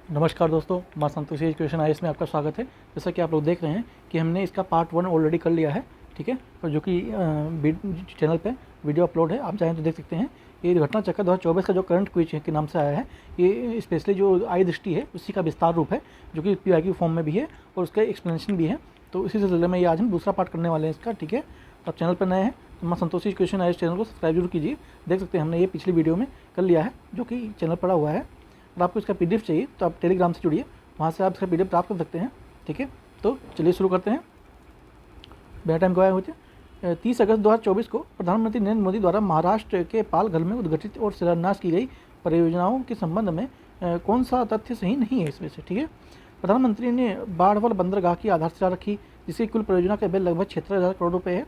नमस्कार दोस्तों, माँ संतोषी एजुकेशन आईएएस में आपका स्वागत है। जैसा कि आप लोग देख रहे हैं कि हमने इसका पार्ट 1 ऑलरेडी कर लिया है, ठीक है। और जो कि चैनल पे वीडियो अपलोड है, आप चाहें तो देख सकते हैं। ये घटना चक्र 2024 का जो करंट क्विज के नाम से आया है, ये स्पेशली जो आई दृष्टि है उसी का विस्तार रूप है, जो कि PYQ फॉर्म में भी है और उसका एक्सप्लेनेशन भी है। तो इसी सिलसिले में ये आज हम दूसरा पार्ट करने वाले हैं इसका, ठीक है। तो आप चैनल पर नए हैं तो माँ संतोषी एजुकेशन आईएएस चैनल को सब्सक्राइब जरूर कीजिए। देख सकते हैं हमने ये पिछली वीडियो में कर लिया है, जो कि चैनल पड़ा हुआ है। और आपको इसका PDF चाहिए तो आप टेलीग्राम से जुड़िए, वहाँ से आप इसका PDF प्राप्त कर सकते हैं, ठीक है। तो चलिए शुरू करते हैं, बिना टाइम गवाए होते। 30 अगस्त 2024 को प्रधानमंत्री नरेंद्र मोदी द्वारा महाराष्ट्र के पालघर में उद्घाटित और शिलान्यास की गई परियोजनाओं के संबंध में कौन सा तथ्य सही नहीं है इसमें से, ठीक है। प्रधानमंत्री ने बाड़वाल बंदरगाह की आधारशिला रखी, जिसकी कुल परियोजना का व्यय लगभग 76,000 करोड़ रुपये है।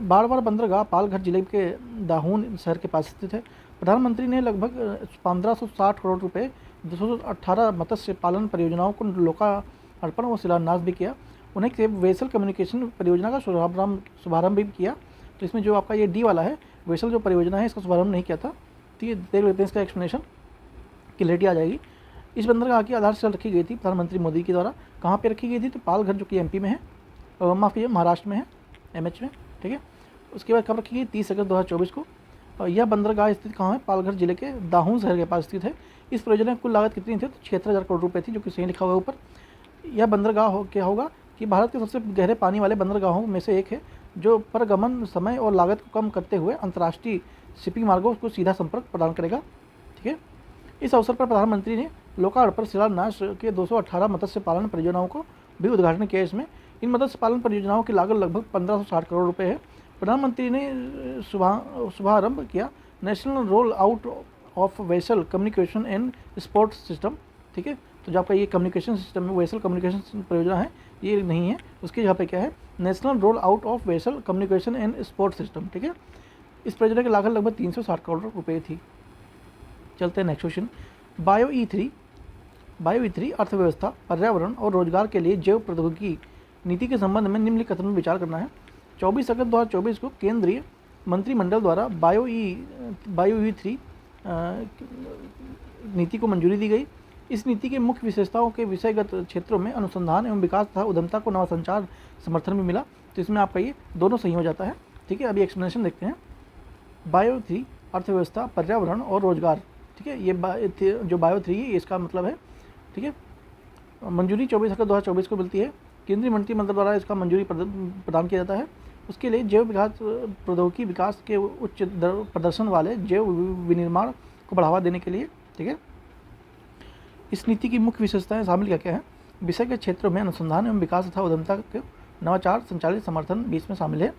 बाड़वाल बंदरगाह पालघर जिले के दाहून शहर के पास स्थित है। प्रधानमंत्री ने लगभग 1560 करोड़ रुपये 218 मत्स्य पालन परियोजनाओं को लोकार्पण और शिलान्यास भी किया। उन्हें वेसल कम्युनिकेशन परियोजना का शुभारंभ भी किया। तो इसमें जो आपका ये डी वाला है, वेसल जो परियोजना है, इसका शुभारंभ नहीं किया था। तो ये देख लेते हैं, इसका एक्सप्लेनेशन क्लियरिटी आ जाएगी। इस बंदरगाह की आधारशिला रखी गई थी प्रधानमंत्री मोदी के द्वारा। कहाँ पर रखी गई थी? तो पालघर, जो कि MP में है, माफ़ कीजिए महाराष्ट्र में है, MH में, ठीक है। उसके बाद कब रखी गई? 30 अगस्त 2024 को। यह बंदरगाह स्थित कहाँ है? पालघर जिले के दाहून शहर के पास स्थित है। इस परियोजना की कुल लागत कितनी थी? तो 76,000 करोड़ रुपये थी, जो कि सही लिखा हुआ है ऊपर। यह बंदरगाह क्या होगा कि भारत के सबसे गहरे पानी वाले बंदरगाहों में से एक है, जो परगमन समय और लागत को कम करते हुए अंतर्राष्ट्रीय शिपिंग मार्गों को सीधा संपर्क प्रदान करेगा, ठीक है। इस अवसर पर प्रधानमंत्री ने लोकार्पण शिलान्यास के 218 मत्स्य पालन परियोजनाओं को भी उद्घाटन किया। इसमें इन मत्स्य पालन परियोजनाओं की लागत लगभग 1560 करोड़ रुपये है। प्रधानमंत्री ने शुभारंभ किया national roll out of vessel communication and sport system, ठीक है। तो जो आपका ये कम्युनिकेशन सिस्टम है, वेसल कम्युनिकेशन परियोजना है, ये नहीं है। उसकी जगह पे क्या है? National roll out of vessel communication and sport system, ठीक है। इस परियोजना की लागत लगभग 360 करोड़ रुपये थी। चलते हैं नेक्स्ट क्वेश्चन। बायो E3 अर्थव्यवस्था, पर्यावरण और रोजगार के लिए जैव प्रौद्योगिकी नीति के संबंध में निम्नलिखित कथन में विचार करना है। 24 अगस्त 2024 को केंद्रीय मंत्रिमंडल द्वारा बायो E3 नीति को मंजूरी दी गई। इस नीति के मुख्य विशेषताओं के विषयगत क्षेत्रों में अनुसंधान एवं विकास तथा उद्यमता को नवाचार समर्थन भी मिला। तो इसमें आपका ये दोनों सही हो जाता है, ठीक है। अभी एक्सप्लेनेशन देखते हैं। बायो 3 अर्थव्यवस्था, पर्यावरण और रोजगार, ठीक है। ये जो बायो 3 है, इसका मतलब है, ठीक है। मंजूरी 24 अगस्त 2024 को मिलती है। केंद्रीय मंत्रिमंडल द्वारा इसका मंजूरी प्रदान किया जाता है। उसके लिए जैव विकास प्रौद्योगिकी विकास के उच्च प्रदर्शन वाले जैव विनिर्माण को बढ़ावा देने के लिए, ठीक है। इस नीति की मुख्य विशेषताएं शामिल क्या क्या है? विषय के क्षेत्रों में अनुसंधान एवं विकास तथा उद्यमता के नवाचार संचालित समर्थन भी इसमें शामिल है।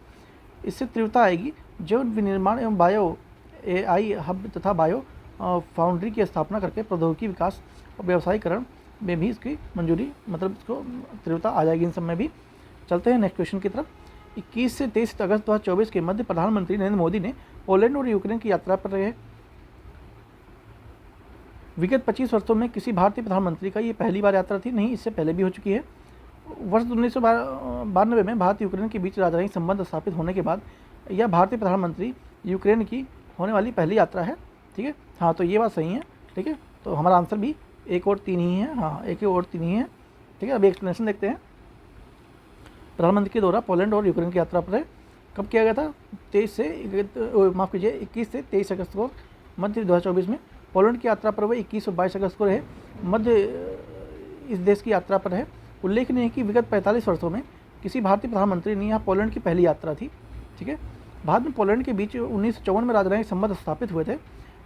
इससे तीव्रता आएगी। जैव विनिर्माण एवं बायो AI हब तथा बायो फाउंड्री की स्थापना करके प्रौद्योगिकी विकास और व्यवसायीकरण में भी इसकी मंजूरी, मतलब इसको तीव्रता आ जाएगी इन सब में भी। चलते हैं नेक्स्ट क्वेश्चन की तरफ। 21 से 23 अगस्त 2024 के मध्य प्रधानमंत्री नरेंद्र मोदी ने पोलैंड और यूक्रेन की यात्रा पर रहे। विगत 25 वर्षों में किसी भारतीय प्रधानमंत्री का ये पहली बार यात्रा थी? नहीं, इससे पहले भी हो चुकी है। वर्ष 1992 में भारत यूक्रेन के बीच राजनयिक संबंध स्थापित होने के बाद यह भारतीय प्रधानमंत्री यूक्रेन की होने वाली पहली यात्रा है, ठीक है। हाँ, तो ये बात सही है, ठीक है। तो हमारा आंसर भी 1 और 3 ही है। हाँ, 1 और 3 ही है, ठीक है। अभी एक्सप्लेनेशन देखते हैं। प्रधानमंत्री के दौरा पोलैंड और यूक्रेन की यात्रा पर है। कब किया गया था? 21 से 23 अगस्त को मध्य 2024 में। पोलैंड की यात्रा पर वह 21 और 22 अगस्त को रहे। मध्य इस देश की यात्रा पर है। उल्लेखनीय है कि विगत 45 वर्षों में किसी भारतीय प्रधानमंत्री ने यहाँ पोलैंड की पहली यात्रा थी, ठीक है। बाद में पोलैंड के बीच 1954 में राजनयिक संबंध स्थापित हुए थे।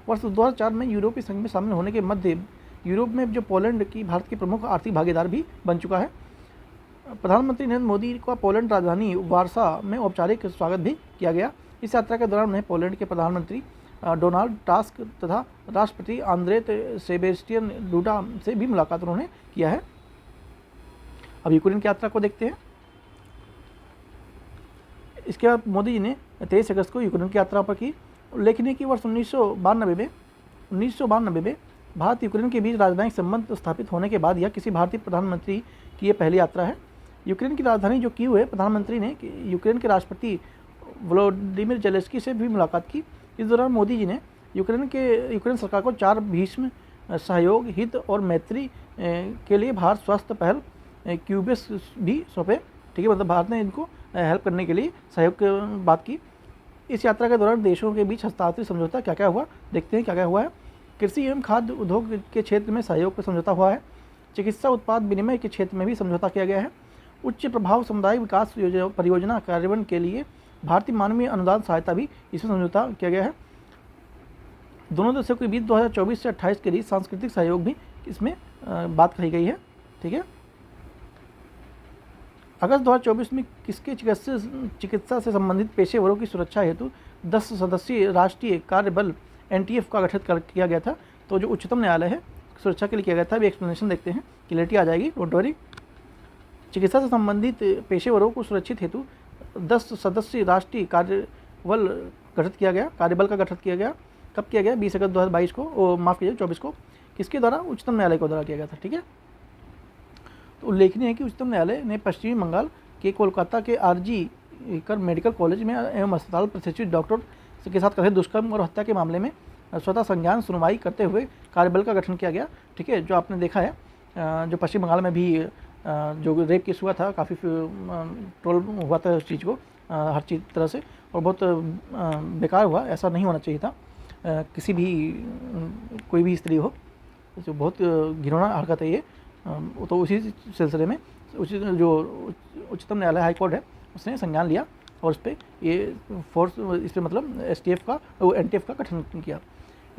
वर्ष 2004 में यूरोपीय संघ में शामिल होने के मध्य यूरोप में जो पोलैंड की भारत की प्रमुख आर्थिक भागीदार भी बन चुका है। प्रधानमंत्री नरेंद्र मोदी का पोलैंड राजधानी वार्सा में औपचारिक स्वागत भी किया गया। इस यात्रा के दौरान उन्हें पोलैंड के प्रधानमंत्री डोनाल्ड टस्क तथा राष्ट्रपति आंद्रे सेबेस्टियन डूडा से भी मुलाकात उन्होंने किया है। अब यूक्रेन की यात्रा को देखते हैं। इसके बाद मोदी जी ने 23 अगस्त को यूक्रेन की यात्रा पर की। उल्लेखनीय कि वर्ष 1992 में भारत यूक्रेन के बीच राजनयिक संबंध स्थापित होने के बाद यह किसी भारतीय प्रधानमंत्री की यह पहली यात्रा है। यूक्रेन की राजधानी जो कीव है, प्रधानमंत्री ने यूक्रेन के राष्ट्रपति व्लोदिमीर जेलेंस्की से भी मुलाकात की। इस दौरान मोदी जी ने यूक्रेन सरकार को 4 भीष्म सहयोग, हित और मैत्री के लिए भारत स्वास्थ्य पहल क्यूबेस भी सौंपे। ठीक है, मतलब भारत ने इनको हेल्प करने के लिए सहयोग की बात की। इस यात्रा के दौरान देशों के बीच हस्ताक्षरित समझौता क्या क्या हुआ, देखते हैं क्या क्या हुआ है। कृषि एवं खाद्य उद्योग के क्षेत्र में सहयोग का समझौता हुआ है। चिकित्सा उत्पाद विनिमय के क्षेत्र में भी समझौता किया गया है। उच्च प्रभाव समुदाय विकास परियोजना कार्यान्वयन के लिए भारतीय मानवीय अनुदान सहायता भी इसमें समझौता किया गया है। दोनों देशों के बीच 2024 से 28 के लिए सांस्कृतिक सहयोग भी इसमें बात कही गई है। ठीक है, अगस्त 2024 में किसके चिकित्सा से संबंधित पेशेवरों की सुरक्षा हेतु 10 सदस्यीय राष्ट्रीय कार्य बल NTF का गठन किया गया था। तो जो उच्चतम न्यायालय है सुरक्षा के लिए किया गया था, अभी एक्सप्लेनेशन देखते हैं, क्लियरिटी आ जाएगी, डोंट वरी। चिकित्सा से संबंधित पेशेवरों को सुरक्षित हेतु 10 सदस्यीय राष्ट्रीय कार्यबल गठित किया गया, कार्यबल का गठन किया गया। कब किया गया? 20 अगस्त 2022 को, माफ़ कीजिए 24 को। किसके द्वारा? उच्चतम न्यायालय के द्वारा किया गया था। ठीक है, तो उल्लेखनीय है कि उच्चतम न्यायालय ने पश्चिमी बंगाल के कोलकाता के RG कर मेडिकल कॉलेज में एवं अस्पताल प्रशिक्षित डॉक्टर के साथ कथित दुष्कर्म और हत्या के मामले में स्वतः संज्ञान सुनवाई करते हुए कार्यबल का गठन किया गया। ठीक है, जो आपने देखा है जो पश्चिम बंगाल में भी जो रेप केस हुआ था, काफ़ी ट्रोल हुआ था उस चीज़ को हर चीज़ तरह से, और बहुत बेकार हुआ, ऐसा नहीं होना चाहिए था। किसी भी कोई भी स्त्री हो, जो बहुत घिनौना हरकत है ये। तो उसी सिलसिले में जो उच्चतम न्यायालय हाई कोर्ट है उसने संज्ञान लिया और उस पर ये फोर्स, इस पर मतलब STF का NTF का गठन किया।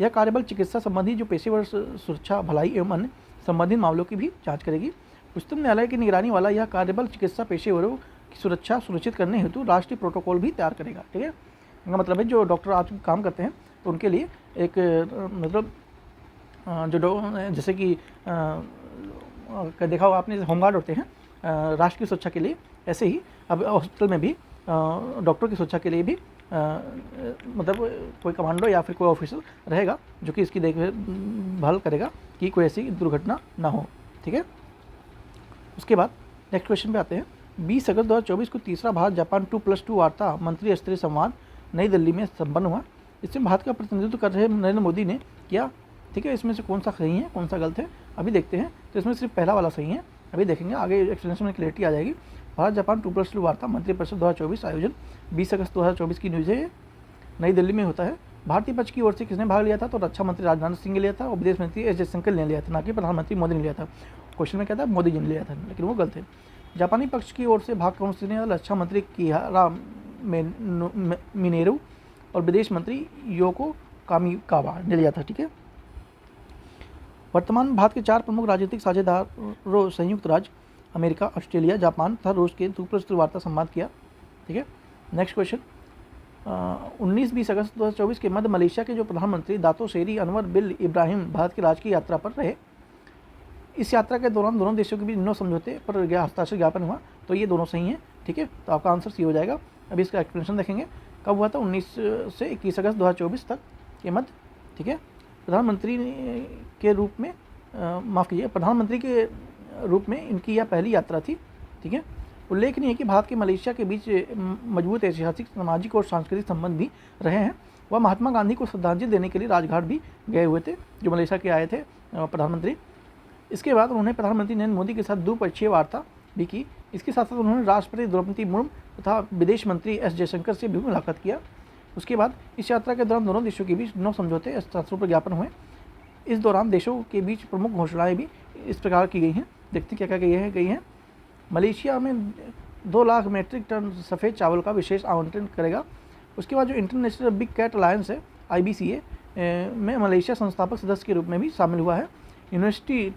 यह कार्यबल चिकित्सा संबंधी जो पेशेवर सुरक्षा, भलाई एवं अन्य संबंधित मामलों की भी जांच करेगी। उच्चतम न्यायालय की निगरानी वाला यह कार्यबल चिकित्सा पेशेवरों की सुरक्षा सुनिश्चित करने हेतु राष्ट्रीय प्रोटोकॉल भी तैयार करेगा। ठीक है, इनका मतलब है जो डॉक्टर आज काम करते हैं तो उनके लिए एक मतलब जो जैसे कि देखा होगा आपने, होमगार्ड होते हैं राष्ट्र की सुरक्षा के लिए, ऐसे ही अब हॉस्पिटल में भी डॉक्टर की सुरक्षा के लिए भी मतलब कोई कमांडो या फिर कोई ऑफिसर रहेगा जो कि इसकी देखभाल करेगा कि कोई ऐसी दुर्घटना ना हो। ठीक है, उसके बाद नेक्स्ट क्वेश्चन पे आते हैं। 20 अगस्त 2024 को तीसरा भारत जापान 2+2 वार्ता मंत्री स्तरीय संवाद नई दिल्ली में संपन्न हुआ। इसमें भारत का प्रतिनिधित्व कर रहे नरेंद्र मोदी ने किया। ठीक है, इसमें से कौन सा सही है कौन सा गलत है अभी देखते हैं। तो इसमें सिर्फ पहला वाला सही है, अभी देखेंगे, आगे एक्सप्लेनेशन में क्लियरिटी आ जाएगी। भारत जापान 2+2 वार्ता मंत्रिपरिषद 2024 आयोजन 20 अगस्त 2024 की न्यूज़ है, नई दिल्ली में होता है। भारतीय पक्ष की ओर से किसने भाग लिया था? तो रक्षा मंत्री राजनाथ सिंह ने लिया था और विदेश मंत्री S जयशंकर ने लिया था, ना कि प्रधानमंत्री मोदी ने लिया था। क्वेश्चन में क्या था? मोदी जी ने लिया था, लेकिन वो गलत है। जापानी पक्ष की ओर से भाग कौन से ने? रक्षा मंत्री किहारा मिनेरू और विदेश मंत्री योको कामिकावा ने लिया था। ठीक है, वर्तमान भारत के 4 प्रमुख राजनीतिक साझेदारों संयुक्त राज्य अमेरिका, ऑस्ट्रेलिया, जापान तथा रूस के 2+2 वार्ता संवाद किया। ठीक है, नेक्स्ट क्वेश्चन। 19-20 अगस्त 2024 के मध्य मलेशिया के जो प्रधानमंत्री दातो सेरी अनवर बिन इब्राहिम भारत की राजकीय यात्रा पर रहे। इस यात्रा के दौरान दोनों देशों के बीच 9 समझौते पर हस्ताक्षर ज्ञापन हुआ। तो ये दोनों सही हैं। ठीक है, तो आपका आंसर सी हो जाएगा। अभी इसका एक्सप्लेनेशन देखेंगे। कब हुआ था? 19 से 21 अगस्त 2024 तक के मध्य। ठीक है, प्रधानमंत्री के रूप में माफ़ कीजिए, प्रधानमंत्री के रूप में इनकी यह पहली यात्रा थी। ठीक है, उल्लेखनीय है कि भारत के मलेशिया के बीच मजबूत ऐतिहासिक, सामाजिक और सांस्कृतिक संबंध भी रहे हैं। वह महात्मा गांधी को श्रद्धांजलि देने के लिए राजघाट भी गए हुए थे, जो मलेशिया के आए थे प्रधानमंत्री। इसके बाद उन्होंने प्रधानमंत्री नरेंद्र मोदी के साथ द्विपक्षीय वार्ता भी की। इसके साथ साथ उन्होंने राष्ट्रपति द्रौपदी मुर्मू तथा विदेश मंत्री S जयशंकर से भी मुलाकात किया। उसके बाद इस यात्रा के दौरान दोनों देशों के बीच 9 समझौते हस्ताक्षरों पर ज्ञापन हुए। इस दौरान देशों के बीच प्रमुख घोषणाएं भी इस प्रकार की गई हैं। देखते हैं क्या क्या गई हैं। मलेशिया में 2 लाख मीट्रिक टन सफ़ेद चावल का विशेष आवंटन करेगा। उसके बाद जो इंटरनेशनल बिग कैट अलायंस है IBCA में मलेशिया संस्थापक सदस्य के रूप में भी शामिल हुआ है। यूनिवर्सिटी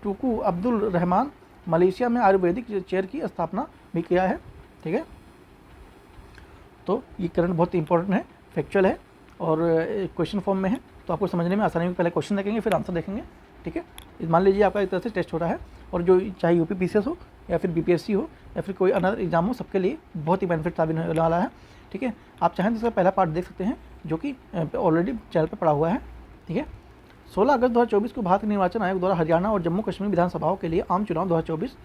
टुकू अब्दुल रहमान मलेशिया में आयुर्वेदिक चेयर की स्थापना भी किया है। ठीक है, तो ये करंट बहुत इंपॉर्टेंट है, फैक्चुअल है और क्वेश्चन फॉर्म में है, तो आपको समझने में आसानी होगी। पहले क्वेश्चन देखेंगे फिर आंसर देखेंगे। ठीक है, मान लीजिए आपका एक तरह से टेस्ट हो रहा है और जो चाहे UP PCS हो या फिर BPSC हो या फिर कोई अनदर एग्जाम हो, सबके लिए बहुत ही बेनिफिट साबित होने वाला है। ठीक है, आप चाहें तो इसका पहला पार्ट देख सकते हैं जो कि ऑलरेडी चैनल पर पड़ा हुआ है। ठीक है, 16 अगस्त 2024 को भारत निर्वाचन आयोग द्वारा हरियाणा और जम्मू कश्मीर विधानसभाओं के लिए आम चुनाव 2024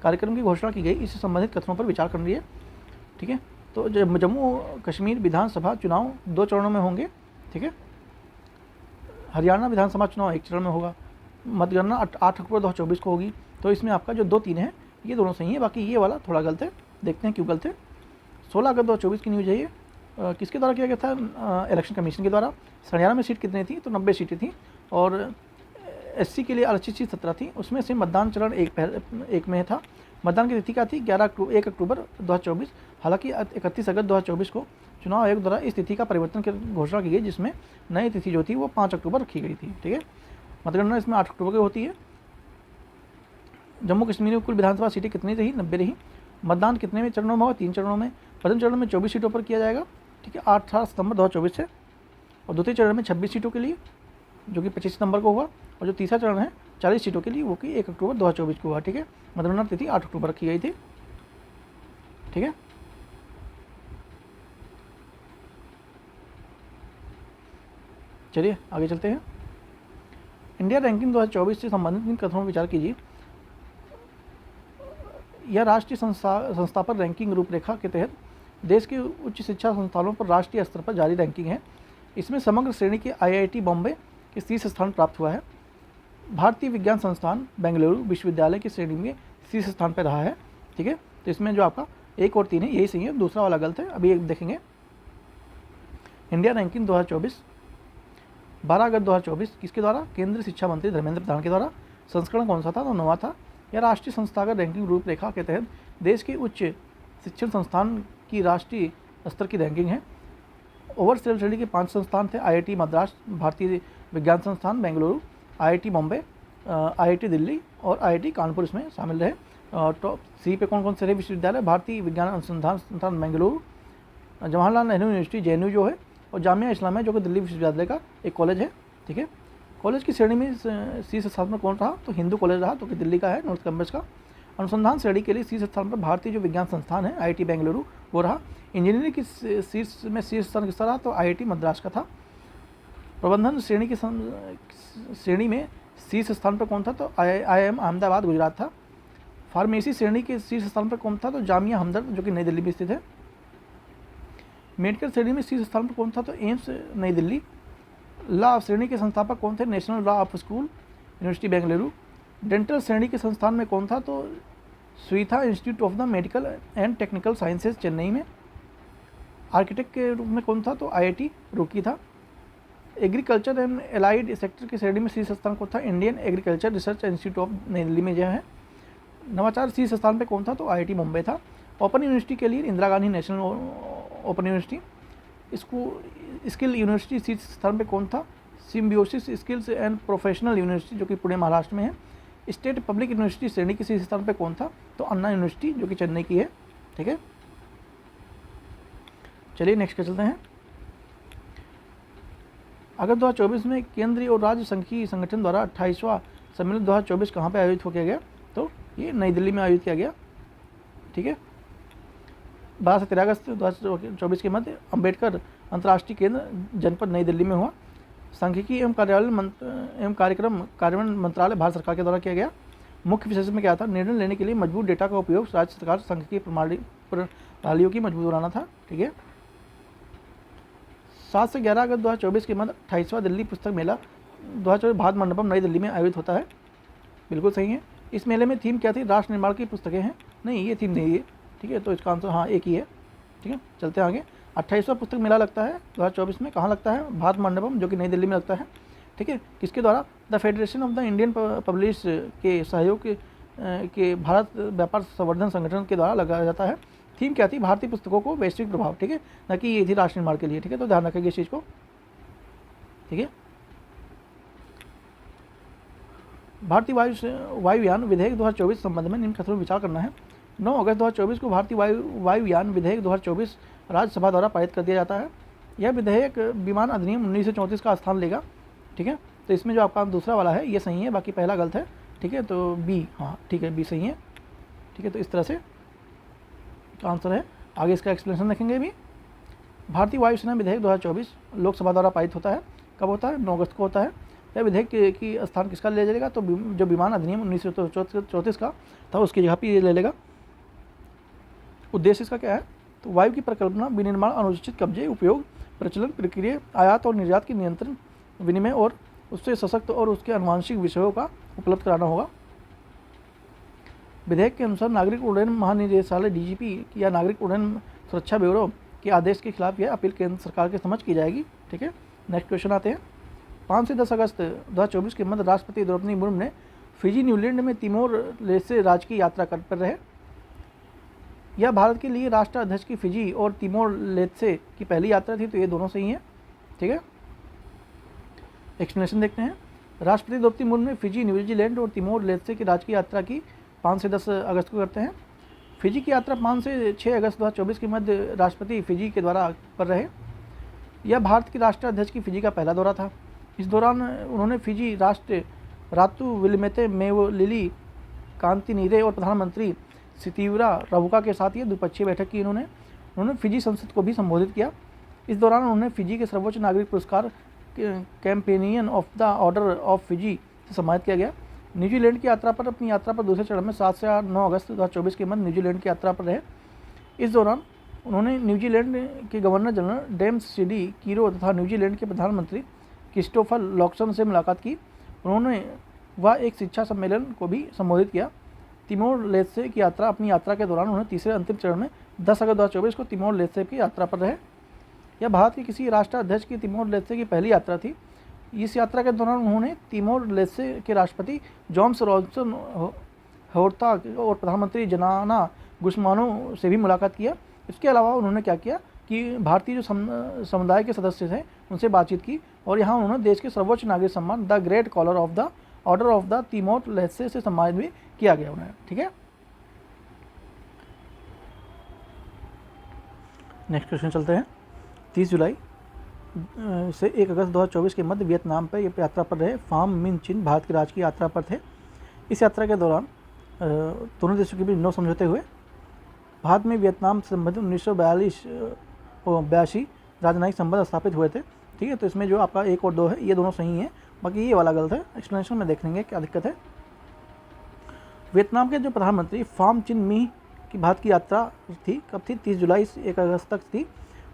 कार्यक्रम की घोषणा की गई। इससे संबंधित कथनों पर विचार कर रही है। ठीक है, तो जम्मू कश्मीर विधानसभा चुनाव 2 चरणों में होंगे। ठीक है, हरियाणा विधानसभा चुनाव 1 चरण में होगा मतगणना 8 अक्टूबर 2024 को होगी। तो इसमें आपका जो 2, 3 है ये दोनों सही है, बाकी ये वाला थोड़ा गलत है, देखते हैं क्यों गलत है। 16 अगस्त 2024 की न्यूज़ है ये। किसके द्वारा किया गया था? इलेक्शन कमीशन के द्वारा। हरियाणा में सीट कितनी थी? तो 90 सीटें थी, और एससी के लिए आरक्षित सीट 17 थी। उसमें से मतदान चरण एक में था। मतदान की तिथि क्या थी? 1 अक्टूबर 2024। हालांकि 31 अगस्त 2024 को चुनाव आयोग द्वारा इस तिथि का परिवर्तन की घोषणा की गई, जिसमें नई तिथि जो थी वो 5 अक्टूबर रखी गई थी। ठीक है, मतगणना इसमें 8 अक्टूबर की होती है। जम्मू कश्मीर में कुल विधानसभा सीटें कितनी रही? 90 रही। मतदान कितने में चरणों में होगा? 3 चरणों में। प्रथम चरण में 24 सीटों पर किया जाएगा, ठीक है, 18 सितंबर 2024 से, और द्वितीय चरण में 26 सीटों के लिए जो कि 25 सितंबर को होगा, और जो तीसरा चरण है 40 सीटों के लिए वो कि 1 अक्टूबर 2024 को हुआ। ठीक है, मतगणना तिथि 8 अक्टूबर रखी गई थी। ठीक है, चलिए आगे चलते हैं। इंडिया रैंकिंग 2024 से संबंधित इन कथनों पर विचार कीजिए। यह राष्ट्रीय संस्था पर रैंकिंग रूपरेखा के तहत देश के उच्च शिक्षा संस्थानों पर राष्ट्रीय स्तर पर जारी रैंकिंग है। इसमें समग्र श्रेणी के IIT बॉम्बे के शीर्ष स्थान प्राप्त हुआ है। भारतीय विज्ञान संस्थान बेंगलुरु विश्वविद्यालय की श्रेणी में शीर्ष स्थान पर रहा है। ठीक है, तो इसमें जो आपका 1 और 3 है यही सही है, दूसरा वाला गलत है। अभी एक देखेंगे। इंडिया रैंकिंग 2024 12 अगस्त 2024 किसके द्वारा? केंद्रीय शिक्षा मंत्री धर्मेंद्र प्रधान के द्वारा। संस्करण कौन सा था? तो 9वां था। यह राष्ट्रीय संस्थागत रैंकिंग रूपरेखा के तहत देश के उच्च शिक्षण संस्थान की राष्ट्रीय स्तर की रैंकिंग है। ओवरऑल श्रेणी के 5 संस्थान थे: IIT मद्रास, भारतीय विज्ञान संस्थान बेंगलुरु, IIT बॉम्बे, IIT दिल्ली और IIT कानपुर इसमें शामिल रहे। टॉप सी पे कौन कौन से रहे विश्वविद्यालय? भारतीय विज्ञान अनुसंधान संस्थान बेंगलुरु, जवाहरलाल नेहरू यूनिवर्सिटी JNU जो है, और जामिया इस्लामिया जो कि दिल्ली विश्वविद्यालय का एक कॉलेज है। ठीक है, कॉलेज की श्रेणी में शीर्ष स्थान पर कौन रहा? तो हिंदू कॉलेज रहा, तो कि दिल्ली का है, नॉर्थ कैंपस का। अनुसंधान श्रेणी के लिए शीर्ष स्थान पर भारतीय जो विज्ञान संस्थान है IIT बेंगलुरु वो रहा। इंजीनियरिंग की शीर्ष स्थान किसका रहा? तो IIT मद्रास का था। प्रबंधन श्रेणी की श्रेणी में शीर्ष स्थान पर कौन था? तो IIM अहमदाबाद गुजरात था। फार्मेसी श्रेणी के शीर्ष स्थान पर कौन था? तो जामिया हमदर्द जो कि नई दिल्ली में स्थित है। मेडिकल श्रेणी में शीर्ष स्थान पर कौन था? तो एम्स नई दिल्ली। लॉ श्रेणी के संस्थापक कौन थे? National law of school university Bengaluru. Dental श्रेणी के संस्थान में कौन था? तो Saveetha institute of the medical and technical sciences Chennai में। आर्किटेक्ट के रूप में कौन था? तो IIT रुड़की था। एग्रीकल्चर एंड एलाइड सेक्टर की श्रेणी में शीर्ष स्थान कौन था? Indian agriculture research institute of नई दिल्ली में जो है। नवाचार शीर्ष स्थान पर कौन था? तो IIT मुंबई था। ओपन यूनिवर्सिटी के लिए Indira Gandhi national open university. Skill university शीर्ष स्थान पे कौन था? Symbiosis skills and professional university जो कि पुणे महाराष्ट्र में है। स्टेट पब्लिक यूनिवर्सिटी श्रेणी के शीर्ष स्थान पे कौन था? तो अन्ना यूनिवर्सिटी जो कि चेन्नई की है। ठीक है, चलिए नेक्स्ट के चलते हैं। अगस्त 2024 में केंद्रीय और राज्य संघीय संगठन द्वारा 28वां सम्मेलन 2024 कहाँ पे आयोजित हो किया गया? तो ये नई दिल्ली में आयोजित किया गया। ठीक है, 12 से 13 अगस्त 2024 के मध्य अम्बेडकर अंतर्राष्ट्रीय केंद्र जनपद नई दिल्ली में हुआ। सांख्यिकी एवं कार्यक्रम कार्यान्वयन मंत्रालय भारत सरकार के द्वारा किया गया। मुख्य विषय में क्या था? निर्णय लेने के लिए मजबूत डेटा का उपयोग राज्य सरकार सांख्यिकी प्रणालियों की मजबूत बनाना था। ठीक है, 7 से 11 अगस्त 2024 के मध्य 28वां दिल्ली पुस्तक मेला 2024 भारत मंडपम नई दिल्ली में आयोजित होता है। बिल्कुल सही है। इस मेले में थीम क्या थी? राष्ट्र निर्माण की पुस्तकें हैं। नहीं, ये थीम नहीं है। ठीक है, तो इसका आंसर हाँ एक ही है। ठीक है, चलते हैं आगे। 28वां पुस्तक मेला लगता है 2024 में। कहाँ लगता है? भारत मंडपम जो कि नई दिल्ली में लगता है। ठीक है, किसके द्वारा? The federation of the Indian publish के सहयोग के भारत व्यापार संवर्धन संगठन के द्वारा लगाया जाता है। थीम क्या थी? भारतीय पुस्तकों को वैश्विक प्रभाव। ठीक है, न कि ये थी राष्ट्र निर्माण के लिए। ठीक है, तो ध्यान रखेंगे इस चीज़ को। ठीक है, भारतीय वायुयान विधेयक 2024 संबंध में निम्न कथनों पर विचार करना है। 9 अगस्त 2024 को भारतीय वायुयान विधेयक 2024 राज्यसभा द्वारा पारित कर दिया जाता है। यह विधेयक विमान अधिनियम 1934 का स्थान लेगा। ठीक है, तो इसमें जो आपका दूसरा वाला है ये सही है, बाकी पहला गलत है। ठीक है, तो बी, हाँ ठीक है, बी सही है। ठीक है, तो इस तरह से आंसर है। आगे इसका एक्सप्लेनेशन देखेंगे भी। भारतीय वायुसेना विधेयक 2024 लोकसभा द्वारा पारित होता है। कब होता है? 9 अगस्त को होता है। यह विधेयक की स्थान किसका ले जाएगा? तो जो विमान अधिनियम 1934 का था उसकी जगह पर ये ले लेगा। उद्देश्य इसका क्या है? तो वायु की परिकल्पना, विनिर्माण, अनुचित कब्जे, उपयोग, प्रचलन, प्रक्रिया, आयात और निर्यात की नियंत्रण, विनिमय और उससे सशक्त और उसके आनुवांशिक विषयों का उपलब्ध कराना होगा। विधेयक के अनुसार नागरिक उड्डयन महानिदेशालय DGP या नागरिक उड्डयन सुरक्षा ब्यूरो के आदेश के खिलाफ यह अपील केंद्र सरकार के समक्ष की जाएगी। ठीक है, नेक्स्ट क्वेश्चन आते हैं। 5 से 10 अगस्त 2024 के मध्य राष्ट्रपति द्रौपदी मुर्मू ने फिजी न्यूजीलैंड में तिमोर लेस्ते राजकीय यात्रा पर रहे। यह भारत के लिए राष्ट्राध्यक्ष की फिजी और तिमोर लेस्ते की पहली यात्रा थी, तो ये दोनों सही हैं। ठीक है, एक्सप्लेनेशन देखते हैं। राष्ट्रपति द्रौपदी मुर्मू ने फिजी, न्यूजीलैंड और तिमोर लेस्ते की राजकीय यात्रा की 5 से 10 अगस्त को करते हैं। फिजी की यात्रा 5 से 6 अगस्त 2024 के मध्य राष्ट्रपति फिजी के द्वारा पर रहे। यह भारत के राष्ट्राध्यक्ष की फिजी का पहला दौरा था। इस दौरान उन्होंने फिजी राष्ट्र रातु विलिमेते मेवोलिली कांतिनीरे और प्रधानमंत्री सितिवरा रबुका के साथ ये द्विपक्षीय बैठक की। उन्होंने फिजी संसद को भी संबोधित किया। इस दौरान उन्होंने फिजी के सर्वोच्च नागरिक पुरस्कार companion of the order of Fiji से सम्मानित किया गया। न्यूजीलैंड की यात्रा पर अपनी यात्रा पर दूसरे चरण में 7 से 9 अगस्त 2024 के मध्य न्यूजीलैंड की यात्रा पर रहे। इस दौरान उन्होंने न्यूजीलैंड के गवर्नर जनरल डेम्स सीडी कीरो तथा न्यूजीलैंड के प्रधानमंत्री क्रिस्टोफर लॉक्सन से मुलाकात की। उन्होंने वह एक शिक्षा सम्मेलन को भी संबोधित किया। तिमोर लेस्ते की यात्रा अपनी यात्रा के दौरान उन्होंने तीसरे अंतिम चरण में 10 अगस्त 2024 को तिमोर लेस्ते की यात्रा पर रहे। यह भारत के किसी राष्ट्राध्यक्ष की तिमोर लेस्ते की पहली यात्रा थी। इस यात्रा के दौरान उन्होंने तिमोर लेस्ते के राष्ट्रपति जॉन्स रॉन्सन होर्ता और प्रधानमंत्री जनाना गुस्मानो से भी मुलाकात किया। इसके अलावा उन्होंने क्या किया कि भारतीय जो समुदाय के सदस्य थे उनसे बातचीत की और यहाँ उन्होंने देश के सर्वोच्च नागरिक सम्मान the great collar of the order of the Timor Leste से सम्मानित भी किया गया उन्हें। ठीक है, नेक्स्ट क्वेश्चन चलते हैं। 30 जुलाई से 1 अगस्त 2024 के मध्य वियतनाम पर ये यात्रा पर रहे फाम मिन चिन भारत की राजकीय यात्रा पर थे। इस यात्रा के दौरान दोनों देशों के बीच 9 समझौते हुए। भारत में वियतनाम से संबंधित 1982 राजनयिक संबंध स्थापित हुए थे। ठीक है, तो इसमें जो आपका 1 और 2 है ये दोनों सही हैं, बाकी ये वाला गलत है। एक्सप्लेनेशन में देख लेंगे क्या दिक्कत है। वियतनाम के जो प्रधानमंत्री फाम चिन मी की भारत की यात्रा थी कब थी? 30 जुलाई से 1 अगस्त तक थी।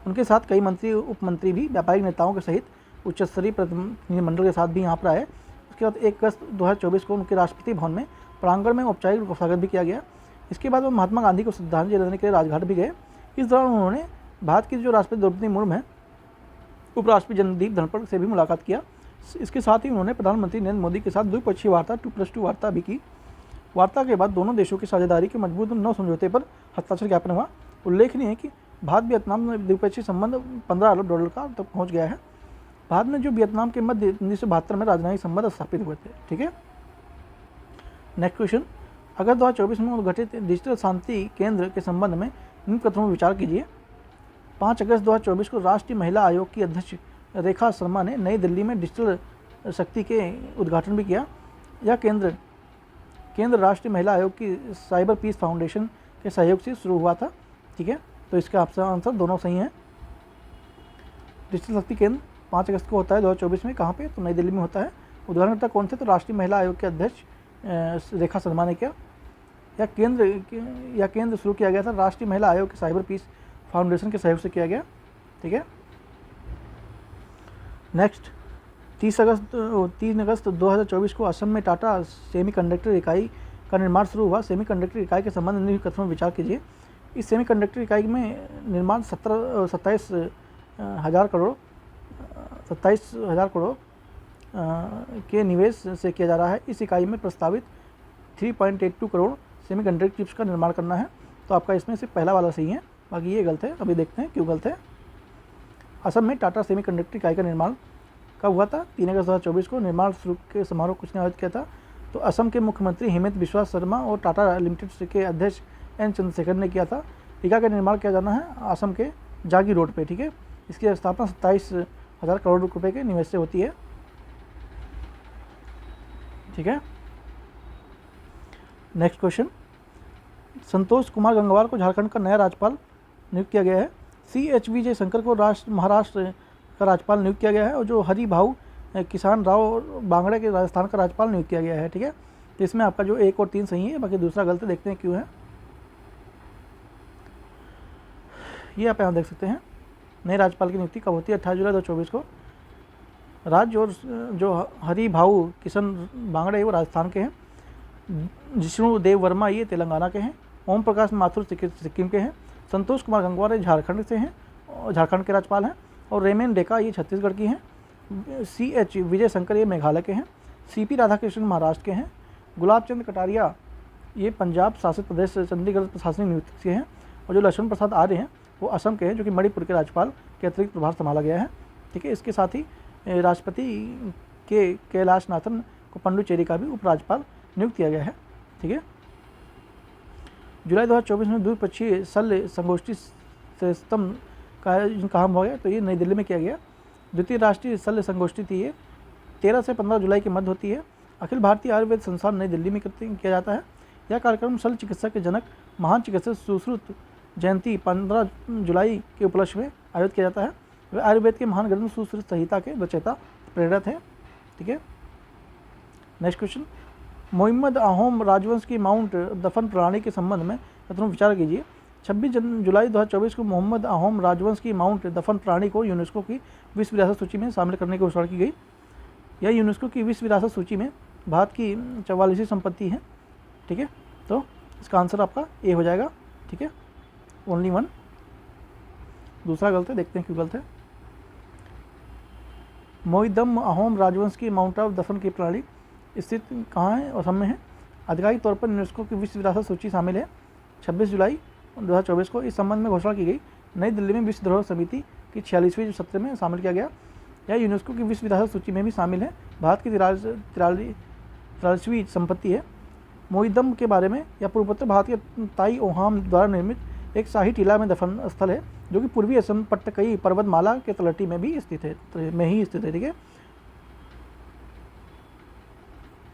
उनके साथ कई मंत्री उप मंत्री भी व्यापारिक नेताओं के सहित उच्च स्तरीय प्रतिनिधिमंडल के साथ भी यहाँ पर आए। उसके बाद 1 अगस्त 2024 को उनके राष्ट्रपति भवन में प्रांगण में औपचारिक रूप से स्वागत भी किया गया। इसके बाद वो महात्मा गांधी को श्रद्धांजलि देने के लिए राजघाट भी गए। इस दौरान उन्होंने भारत की जो राष्ट्रपति द्रौपदी मुर्मू है उपराष्ट्रपति जगदीप धनखड़ से भी मुलाकात किया। इसके साथ ही उन्होंने प्रधानमंत्री नरेंद्र मोदी के साथ द्विपक्षीय वार्ता 2+2 वार्ता भी की। वार्ता के बाद दोनों देशों की साझेदारी के मजबूत 9 समझौते पर हस्ताक्षर ज्ञापन हुआ। उल्लेखनीय है कि भारत वियतनाम में द्विपक्षीय संबंध $15 अरब का तक पहुंच गया है। भारत में जो वियतनाम के मध्य 1972 में राजनयिक संबंध स्थापित हुए थे। ठीक है, नेक्स्ट क्वेश्चन। अगस्त 2024 में उद्घाटित डिजिटल शांति केंद्र के संबंध में इन कथनों पर विचार कीजिए। 5 अगस्त 2024 को राष्ट्रीय महिला आयोग की अध्यक्ष रेखा शर्मा ने नई दिल्ली में डिजिटल शक्ति के उद्घाटन भी किया। यह केंद्र राष्ट्रीय महिला आयोग की साइबर पीस फाउंडेशन के सहयोग से शुरू हुआ था। ठीक है, तो इसका आपका आंसर दोनों सही हैं। डिजिटल शक्ति केंद्र 5 अगस्त को होता है 2024 में, कहाँ पे? तो नई दिल्ली में होता है। उद्घाटनकर्ता कौन थे? तो राष्ट्रीय महिला आयोग के अध्यक्ष रेखा शर्मा ने किया। यह केंद्र शुरू किया गया था राष्ट्रीय महिला आयोग के साइबर पीस फाउंडेशन के सहयोग से किया गया। ठीक है, नेक्स्ट 3 अगस्त 2024 को असम में टाटा सेमीकंडक्टर इकाई का निर्माण शुरू हुआ। सेमीकंडक्टर इकाई के संबंध में कथनों में विचार कीजिए। इस सेमीकंडक्टर इकाई में निर्माण 27,000 करोड़ के निवेश से किया जा रहा है। इस इकाई में प्रस्तावित 3.82 करोड़ सेमीकंडक्टर चिप्स का निर्माण करना है। तो आपका इसमें से पहला वाला सही है, बाकी ये गलत है। अभी देखते हैं क्यों गलत है। असम में टाटा सेमीकंडक्टर इकाई का निर्माण कब हुआ था? 3 अगस्त 2024 को। निर्माण शुरू के समारोह कुछ ने आयोजित किया था? तो असम के मुख्यमंत्री हेमंत बिस्वा शर्मा और टाटा लिमिटेड के अध्यक्ष एन चंद्रशेखर ने किया था। इकाई का निर्माण किया जाना है असम के जागी रोड पे। ठीक है, इसकी स्थापना 27,000 करोड़ रुपए के निवेश से होती है। ठीक है, नेक्स्ट क्वेश्चन। संतोष कुमार गंगवार को झारखंड का नया राज्यपाल नियुक्त किया गया है। CHV जयशंकर को महाराष्ट्र का राज्यपाल नियुक्त किया गया है और जो हरि भाऊ किसान राव बांगड़े के राजस्थान का राज्यपाल नियुक्त किया गया है। ठीक है, तो इसमें आपका जो 1 और 3 सही है, बाकी दूसरा गलत है। देखते हैं क्यों है। ये आप यहाँ देख सकते हैं। नए राज्यपाल की नियुक्ति कब होती है? 28 जुलाई 2024 को। राज्य और जो हरि भाऊ किशन बांगड़े वो राजस्थान के हैं, जिष्णु देव वर्मा ये तेलंगाना के हैं, ओम प्रकाश माथुर सिक्किम के हैं, संतोष कुमार गंगवार ये झारखंड से हैं, झारखंड के राज्यपाल हैं, और रेमेन डेका ये छत्तीसगढ़ की हैं, CH विजय शंकर ये मेघालय के हैं, CP राधाकृष्णन महाराष्ट्र के हैं, गुलाब चंद कटारिया ये पंजाब शासित प्रदेश चंडीगढ़ प्रशासनिक नियुक्ति से हैं, और जो लक्ष्मण प्रसाद आर्य हैं वो असम के हैं, जो कि मणिपुर के राज्यपाल के अतिरिक्त प्रभार संभाला गया है। ठीक है, इसके साथ ही राष्ट्रपति के कैलाश नाथन को पंडुचेरी का भी उपराज्यपाल नियुक्त किया गया है। ठीक है, जुलाई 2024 में द्विपक्षीय शल्य संगोष्ठी श्रेष्ठतम का आयोजन कहाँ हुआ गया, तो ये नई दिल्ली में किया गया। द्वितीय राष्ट्रीय शल्य संगोष्ठी थी ये 13 से 15 जुलाई के मध्य होती है। अखिल भारतीय आयुर्वेद संस्थान नई दिल्ली में किया जाता है। यह कार्यक्रम शल्य चिकित्सा के जनक महान चिकित्सक सुश्रुत जयंती 15 जुलाई के उपलक्ष्य में आयोजित किया जाता है। वे आयुर्वेद के महान ग्रंथ सुश्रुत संहिता के रचयिता प्रेरित हैं। ठीक है, नेक्स्ट क्वेश्चन, मोहम्मद अहोम राजवंश की माउंट दफन प्रणाली के संबंध में तुम विचार कीजिए। 26 जुलाई 2024 को मोहम्मद अहोम राजवंश की माउंट दफन प्रणाली को यूनेस्को की विश्व विरासत सूची में शामिल करने की घोषणा की गई। यह यूनेस्को की विश्व विरासत सूची में भारत की 44वीं संपत्ति है। ठीक है, तो इसका आंसर आपका ए हो जाएगा। ठीक है, ओनली वन, दूसरा गलत है, देखते हैं क्यों गलत है। मोहिदम अहोम राजवंश की माउंट ऑफ दफन की प्रणाली स्थित कहाँ है, असम में है। आधिकारिक तौर पर यूनेस्को की विश्व विरासत सूची शामिल है। 26 जुलाई 2024 को इस संबंध में घोषणा की गई। नई दिल्ली में विश्व धरोहर समिति की 46वीं सत्र में शामिल किया गया। यह यूनेस्को की विश्व विरासत सूची में भी शामिल है। भारत की 43वीं संपत्ति है। मोहिदम के बारे में, यह पूर्वोत्तर भारत के ताई ओहाम द्वारा निर्मित एक शाही टीला में दफन स्थल है, जो कि पूर्वी असम पट्टकई पर्वतमाला के तलहटी में भी स्थित है, ठीक है।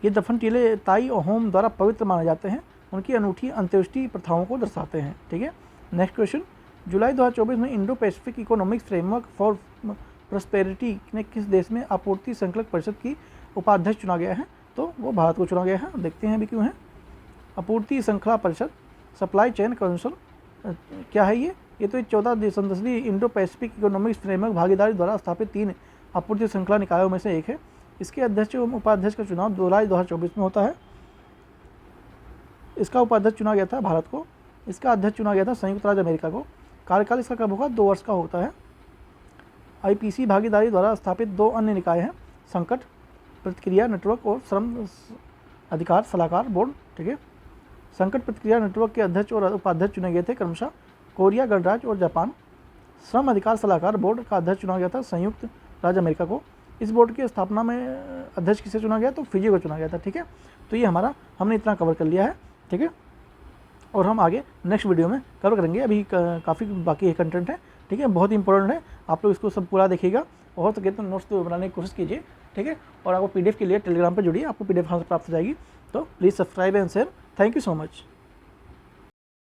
ये दफन टीले ताई ओहोम द्वारा पवित्र माने जाते हैं। उनकी अनूठी अंत्येष्टि प्रथाओं को दर्शाते हैं। ठीक है, नेक्स्ट क्वेश्चन, जुलाई 2024 में Indo Pacific economic framework for prosperity ने किस देश में आपूर्ति संकलक परिषद की उपाध्यक्ष चुना गया है, तो वो भारत को चुना गया है। देखते हैं अभी क्यों है। आपूर्ति श्रृंखला परिषद, सप्लाई चेन काउंसिल क्या है ये तो 14 सदस्यीय इंडो पैसिफिक इकोनॉमिक फ्रेमवर्क भागीदारी द्वारा स्थापित 3 आपूर्ति श्रृंखला निकायों में से एक है। इसके अध्यक्ष एवं उपाध्यक्ष का चुनाव जुलाई 2024 में होता है। इसका उपाध्यक्ष चुना गया था भारत को, इसका अध्यक्ष चुना गया था संयुक्त राज्य अमेरिका को। कार्यकाल इसका कब होगा, 2 वर्ष का होता है। IPC भागीदारी द्वारा स्थापित 2 अन्य निकाय हैं, संकट प्रतिक्रिया नेटवर्क और श्रम अधिकार सलाहकार बोर्ड। ठीक है, संकट प्रतिक्रिया नेटवर्क के अध्यक्ष और उपाध्यक्ष चुने गए थे क्रमशः कोरिया गणराज्य और जापान। श्रम अधिकार सलाहकार बोर्ड का अध्यक्ष चुना गया था संयुक्त राज्य अमेरिका को। इस बोर्ड की स्थापना में अध्यक्ष किसे चुना गया, तो फिजी को चुना गया था। ठीक है, तो ये हमने इतना कवर कर लिया है। ठीक है, और हम आगे नेक्स्ट वीडियो में कवर करेंगे। अभी काफ़ी बाकी कंटेंट है। ठीक है, बहुत इंपॉर्टेंट है, आप लोग इसको सब पूरा देखिएगा और तो कहते हैं नोट्स तो बनाने की कोशिश कीजिए। ठीक है, और आपको PDF के लिए टेलीग्राम पर जुड़िए, आपको PDF वहाँ से प्राप्त हो जाएगी। तो please subscribe and share. Thank you so much.